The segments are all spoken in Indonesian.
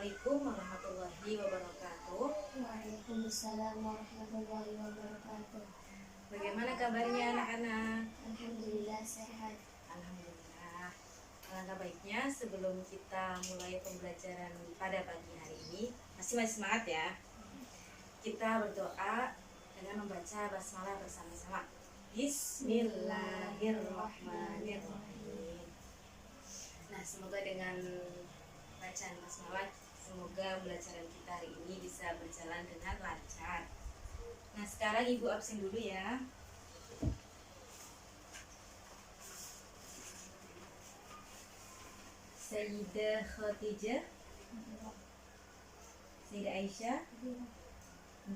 Assalamualaikum warahmatullahi wabarakatuh. Waalaikumsalam warahmatullahi wabarakatuh. Bagaimana kabarnya anak-anak? Alhamdulillah sehat. Alhamdulillah. Alangkah baiknya sebelum kita mulai pembelajaran pada pagi hari ini, masih semangat ya. Kita berdoa dengan membaca basmalah bersama-sama. Bismillahirrahmanirrahim. Nah, semoga dengan bacaan basmalah, semoga pembelajaran kita hari ini bisa berjalan dengan lancar. Nah, sekarang Ibu absen dulu ya. Sayyidah Khadijah, Sayyidah Aisyah,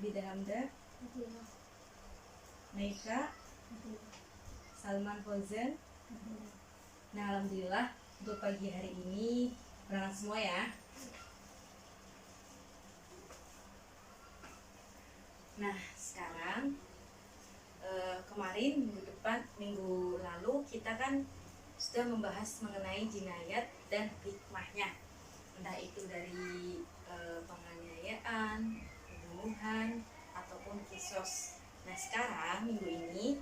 Bidah Hamdah, Maika, Salman Fauzan. Nah, alhamdulillah untuk pagi hari ini berangkat semua ya. Nah, sekarang kemarin minggu lalu kita kan sudah membahas mengenai jinayat dan hikmahnya, entah itu dari penganiayaan, pembunuhan, ataupun kisos. Nah, sekarang minggu ini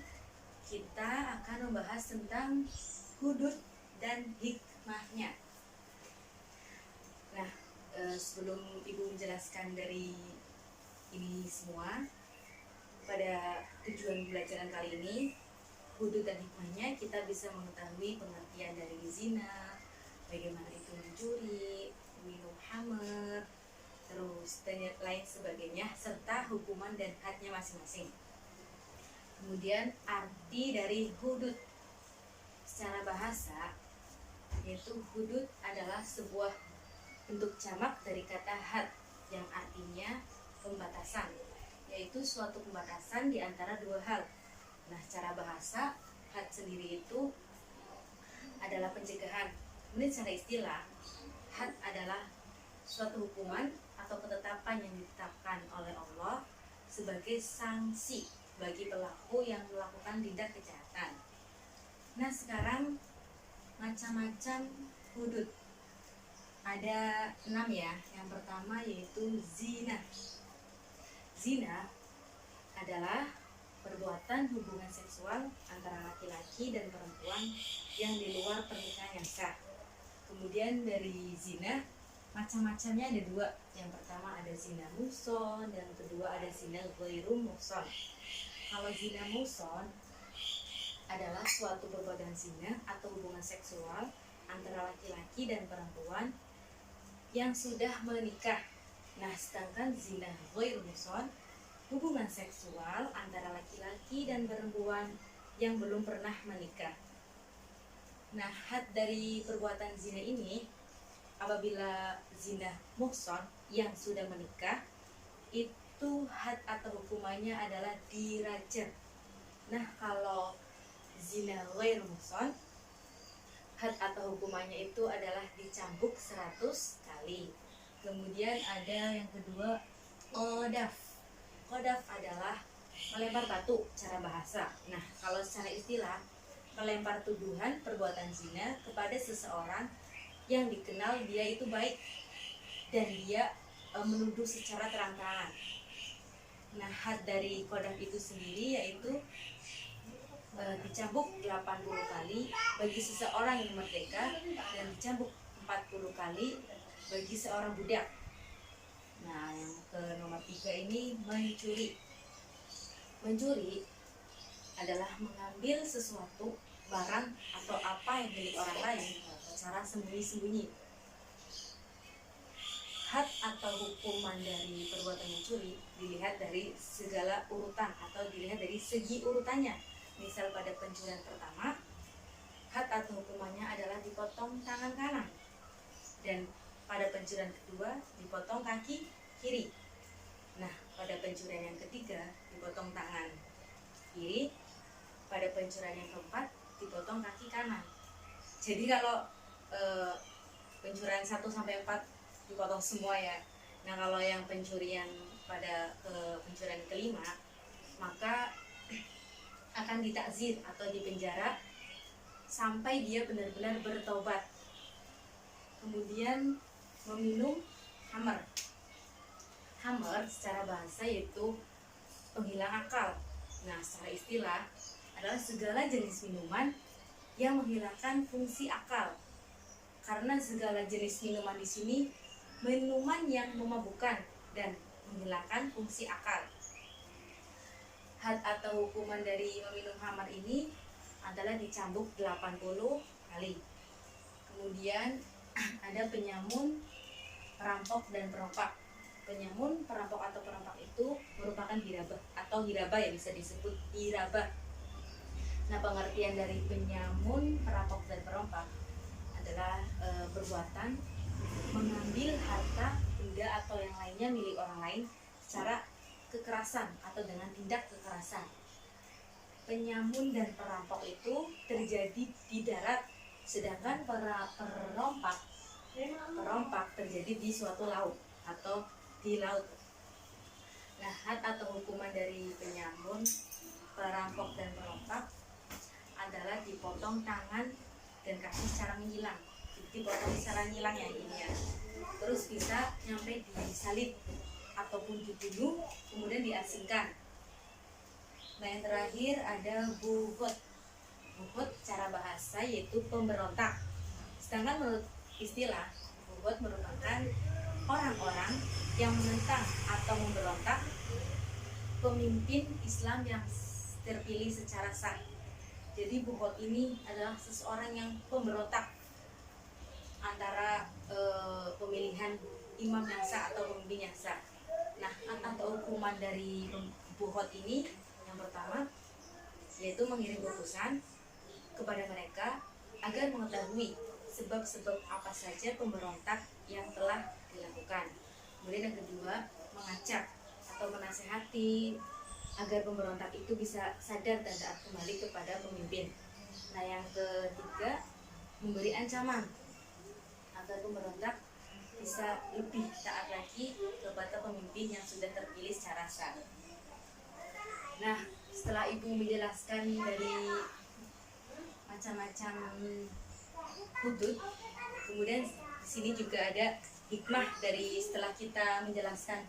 kita akan membahas tentang hudud dan hikmahnya. Nah, sebelum Ibu menjelaskan dari ini semua, pada tujuan pembelajaran kali ini, hudud dan hikmahnya, kita bisa mengetahui pengertian dari zina, bagaimana itu mencuri, minum khamr, terus dan lain sebagainya, serta hukuman dan hadnya masing-masing. Kemudian arti dari hudud secara bahasa, yaitu hudud adalah sebuah bentuk jamak dari kata had yang artinya pembatasan, yaitu suatu pembatasan di antara dua hal. Nah, secara bahasa, had sendiri itu adalah pencegahan. Kemudian secara istilah, had adalah suatu hukuman atau ketetapan yang ditetapkan oleh Allah sebagai sanksi bagi pelaku yang melakukan tindak kejahatan. Nah, sekarang macam-macam hudud. Ada 6 ya. Yang pertama yaitu zina. Zina adalah perbuatan hubungan seksual antara laki-laki dan perempuan yang di luar pernikahan yang sah. Kemudian dari zina, macam-macamnya ada 2. Yang pertama ada zina muhson, dan kedua ada zina ghairu muhson. Kalau zina muhson adalah suatu perbuatan zina atau hubungan seksual antara laki-laki dan perempuan yang sudah menikah. Nah, sedangkan zina ghairu muhson, hubungan seksual antara laki-laki dan perempuan yang belum pernah menikah. Nah, had dari perbuatan zina ini, apabila zina muhson yang sudah menikah, itu had atau hukumannya adalah dirajam. Nah, kalau zina ghairu muhson, had atau hukumannya itu adalah dicambuk 100 kali. Kemudian ada yang kedua, qadhaf. Qadhaf adalah melempar batu cara bahasa. Nah, kalau secara istilah, melempar tuduhan perbuatan zina kepada seseorang yang dikenal dia itu baik dan dia menuduh secara terang-terangan. Nah, had dari qadhaf itu sendiri yaitu dicambuk 80 kali bagi seseorang yang merdeka dan dicambuk 40 kali bagi seorang budak. Nah, yang ke nomor 3 ini mencuri. Mencuri adalah mengambil sesuatu, barang atau apa yang milik orang lain secara sembunyi-sembunyi. Had atau hukuman dari perbuatan mencuri dilihat dari segala urutan atau dilihat dari segi urutannya. Misal pada pencurian pertama, had atau hukumannya adalah dipotong tangan kanan, dan pada pencurian kedua dipotong kaki kiri. Nah, pada pencurian yang ketiga dipotong tangan kiri, pada pencurian yang keempat dipotong kaki kanan. Jadi kalau pencurian 1 sampai 4 dipotong semua ya. Nah, kalau yang pencurian pada pencurian kelima, maka akan ditakzir atau dipenjara sampai dia benar-benar bertobat. Kemudian meminum hammer. Hammer secara bahasa yaitu penghilang akal. Nah, secara istilah adalah segala jenis minuman yang menghilangkan fungsi akal. Karena segala jenis minuman di sini minuman yang memabukkan dan menghilangkan fungsi akal. Had atau hukuman dari meminum hammer ini adalah dicambuk 80 kali. Kemudian ada penyamun, perampok, dan perompak. Penyamun, perampok atau perompak itu merupakan hirabah atau hirabah ya, bisa disebut hirabah. Nah, pengertian dari penyamun, perampok, dan perompak adalah perbuatan mengambil harta, benda atau yang lainnya milik orang lain secara kekerasan atau dengan tindak kekerasan. Penyamun dan perampok itu terjadi di darat, sedangkan perompak terjadi di suatu laut atau di laut. Nah, had atau hukuman dari penyamun, perampok, dan perompak adalah dipotong tangan dan kaki secara menghilang. Dipotong secara ngilang ya ini ya. Terus bisa nyampe disalib ataupun dibunuh, kemudian diasingkan. Nah, yang terakhir ada buhut. Buhut secara bahasa yaitu pemberontak. Sedangkan menurut istilah, buhut merupakan orang-orang yang menentang atau memberontak pemimpin Islam yang terpilih secara sah. Jadi buhut ini adalah seseorang yang pemberontak antara pemilihan imam yang sah atau pemimpin yang sah. Nah, atau hukuman dari buhut ini yang pertama yaitu mengirim utusan kepada mereka agar mengetahui sebab-sebab apa saja pemberontak yang telah dilakukan. Kemudian yang kedua, mengajak atau menasehati agar pemberontak itu bisa sadar dan taat kembali kepada pemimpin. Nah, yang ketiga, memberi ancaman agar pemberontak bisa lebih taat lagi kepada pemimpin yang sudah terpilih secara sah. Nah, setelah Ibu menjelaskan dari macam-macam hudud, kemudian di sini juga ada hikmah dari setelah kita menjelaskan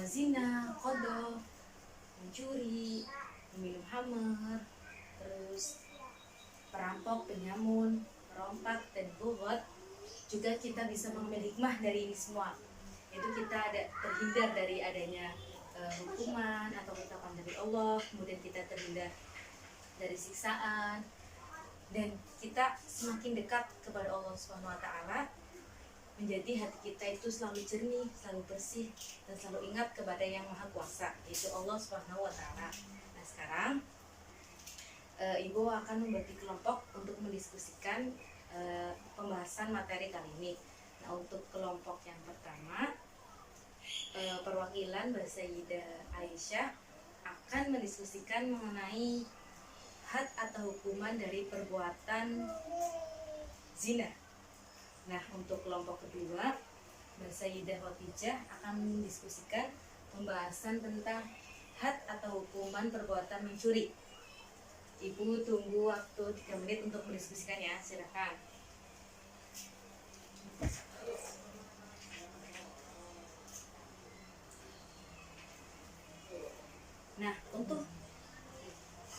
zina, qadha, mencuri, meminum hammer, terus perampok, penyamun, perompak, dan buhut. Juga kita bisa mengambil hikmah dari ini semua, yaitu kita terhindar dari adanya hukuman atau ketetapan dari Allah, kemudian kita terhindar dari siksaan, dan kita semakin dekat kepada Allah Subhanahu wa taala, menjadi hati kita itu selalu jernih, selalu bersih, dan selalu ingat kepada Yang Maha Kuasa, yaitu Allah Subhanahu wa taala. Nah, sekarang Ibu akan membagi kelompok untuk mendiskusikan pembahasan materi kali ini. Nah, untuk kelompok yang pertama, perwakilan Mbak Sayyidah Aisyah akan mendiskusikan mengenai had atau hukuman dari perbuatan zina. Nah, untuk kelompok kedua, Mbak Sayyidah Khadijah akan mendiskusikan pembahasan tentang had atau hukuman perbuatan mencuri. Ibu tunggu waktu 3 menit untuk mendiskusikan ya, silakan. Nah,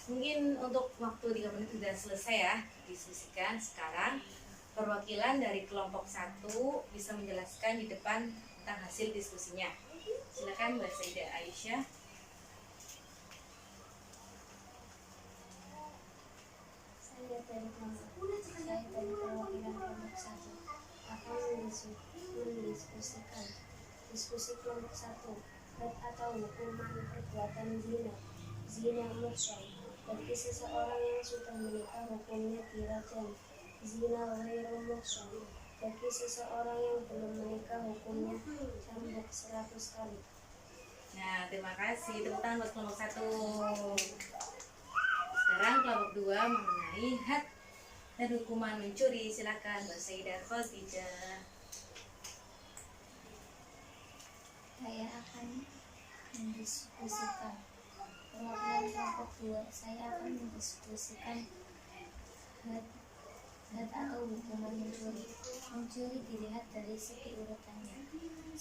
mungkin untuk waktu 3 menit sudah selesai ya diskusikan. Sekarang perwakilan dari kelompok 1 bisa menjelaskan di depan tentang hasil diskusinya. Silakan Mbak Sayyidah Aisyah. Saya dari perwakilan kelompok 1 akan mendiskusikan diskusi kelompok 1, had atau hukuman perbuatan zina. Zina muhsan, bagi seseorang yang sudah menikah hukumnya dirajam. Zina ghairu muhsan, bagi seseorang yang belum menikah hukumnya cambuk 100 kali. Nah, terima kasih. Tepuk tangan buat kelompok 1. Sekarang kelompok 2 mengenai had dan hukuman mencuri. Silakan Mbak Sayyidah Khadijah. Saya akan mendiskusikan perwakilan kelompok 2. Saya akan mendiskusikan had atau hukuman mencuri. Mencuri dilihat dari segi urutannya.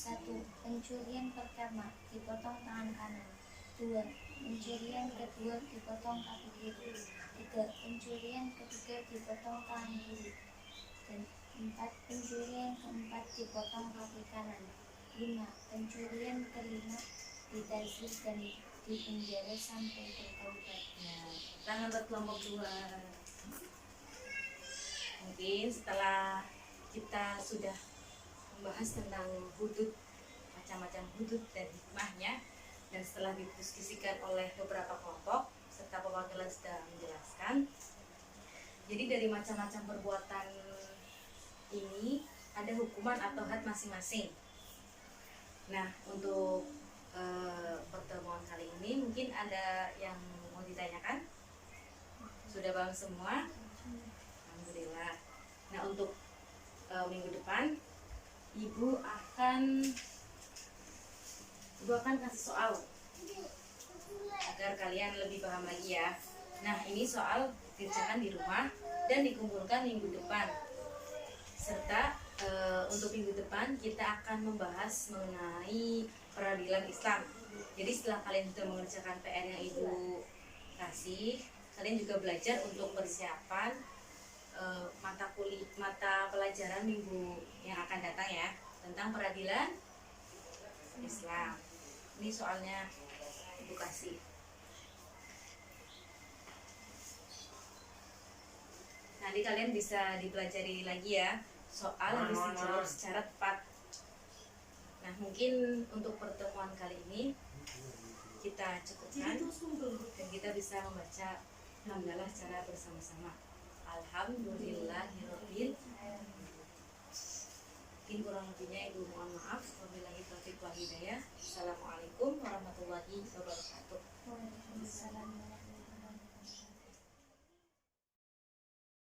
1. Pencurian pertama, dipotong tangan kanan. 2. Pencurian kedua, dipotong kaki kiri. 3. Pencurian ketiga, dipotong tangan kiri. Dan 4. Pencurian keempat, dipotong kaki kanan. 5. Pencurian kelima, ditazir dan dipenjara sampai bertaubat. Ya, tangan berkelompok dua. Mungkin setelah kita sudah membahas tentang hudud, macam-macam hudud dan hikmahnya, dan setelah didiskusikan oleh beberapa kelompok serta perwakilan sudah menjelaskan, jadi dari macam-macam perbuatan ini ada hukuman atau had masing-masing. Nah, untuk pertemuan kali ini mungkin ada yang mau ditanyakan? Sudah paham semua? Alhamdulillah. Nah, untuk minggu depan Ibu akan kasih soal agar kalian lebih paham lagi ya. Nah, ini soal dikerjakan di rumah dan dikumpulkan minggu depan. Serta untuk minggu depan kita akan membahas mengenai peradilan Islam. Jadi setelah kalian sudah mengerjakan PR yang Ibu kasih, kalian juga belajar untuk persiapan mata pelajaran minggu yang akan datang ya, tentang peradilan Islam. Ini soalnya Ibu kasih. Nanti kalian bisa dipelajari lagi ya, soal harus dijawab secara tepat. Nah, mungkin untuk pertemuan kali ini kita cukupkan dan kita bisa membaca hamdalah secara bersama-sama. Alhamdulillahirabbil alamin. Mungkin kurang lebihnya Ibu mohon maaf. Wabillahi taufiq wal hidayah. Assalamualaikum warahmatullahi wabarakatuh.